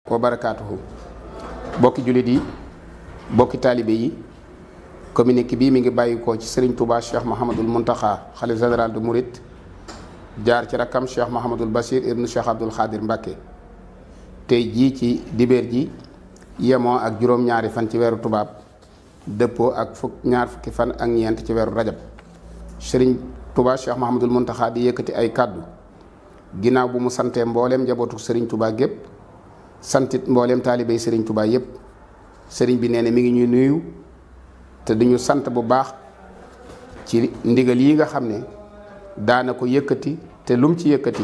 wa barakaatuhu. Bokki jullit yi, bokki taalibe yi, communiqué bii mi ngi bàyyikoo ci Serigne Touba Cheikh Mahamadul Muntaxa xalifa général de Mouride jaar ci rakkam Cheikh Mahamadul Bachir ibnu Cheikh Abdoul Khadir Mbacke tey jii ci dibeer ji yemoo ak juróom-ñaari fan ci weeru tubaab dëppoo ak ñaar fukki fan ak ñeent ci weeru rajab. Serigne Touba Cheikh Mahamadul Muntaxa di yëkkati ay kàddu ginnaaw bu mu santee mbooleem njabootu Serigne Touba gépp santit mbooleem taalibey Serigne Touba yépp. Serigne bi nee na mi ngi ñuy nuyu te duñu sant bu baax ci ndigal yi nga xam ne daana ko yëkkati te lum ci yëkkati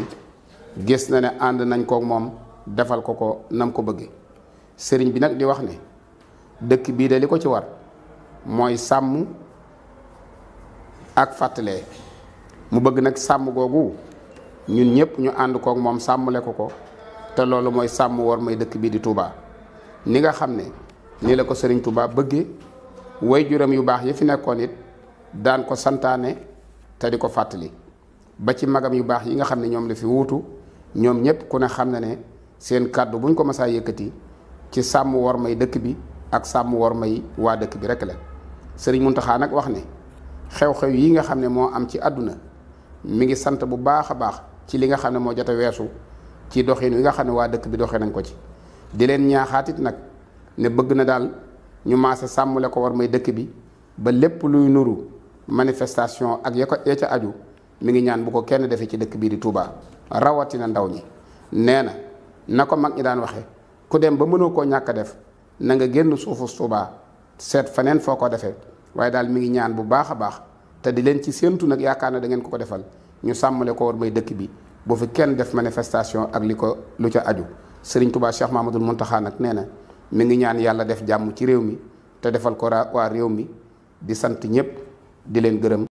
gis na ne ànd nañ kook moom defal ko nam ko bëgge. Sëriñ bi nag di wax ne dëkk bii de li ko ci war mooy sàmm ak fàttalee. mu bëgg nag sàmm googu ñun ñëpp ñu ànd kook moom sàmmle ko te loolu mooy sàmm war may dëkk bii di Touba. ni nga xam ne ni la ko Sëriñ Touba bëgge way juram yu baax yi fi nekkoon it daan ko santaane te di ko fàttali ba ci magam yu baax yi nga xam ne ñoom la fi wuutu ñoom ñëpp ku ne xam na ne seen kàddu buñ ko masaa yëkkati ci sàmm war may dëkk bi ak sàmm war may waa dëkk bi rek la. Sëriñ Muntaxa nag wax ne xew-xew yi nga xam ne moo am ci àdduna mi ngi sant bu baax a baax ci li nga xam ne moo jot a weesu ci doxin wi nga xam ne waa dëkk bi doxee nañ ko ci. di leen ñaaxaatit nag ne bëgg na daal ñu maase sàmmule ko war may dëkk bi ba lépp luy nuru manifestation ak ya ca aju mi ngi ñaan bu ko kenn defee ci dëkk bii di Touba rawatina ndaw ñi. nee na ko mag ñi daan waxe ku dem ba mënoo koo ñàkk a def na nga génn suufu Touba seet faneen foo ko defee waaye daal mi ngi ñaan bu baax a baax te di leen ci séentu nag yaakaar na da ngeen ko defal ñu sàmmale ko war may dëkk bi bu fi kenn def manifestation ak lu ca aju. Sëriñ Touba Cheikh Mahamadul Muntaxa nag nee na mi ngi ñaan yàlla def jàmm ci réew mi te defal ko waa réew mi di sant ñëpp di leen gërëm.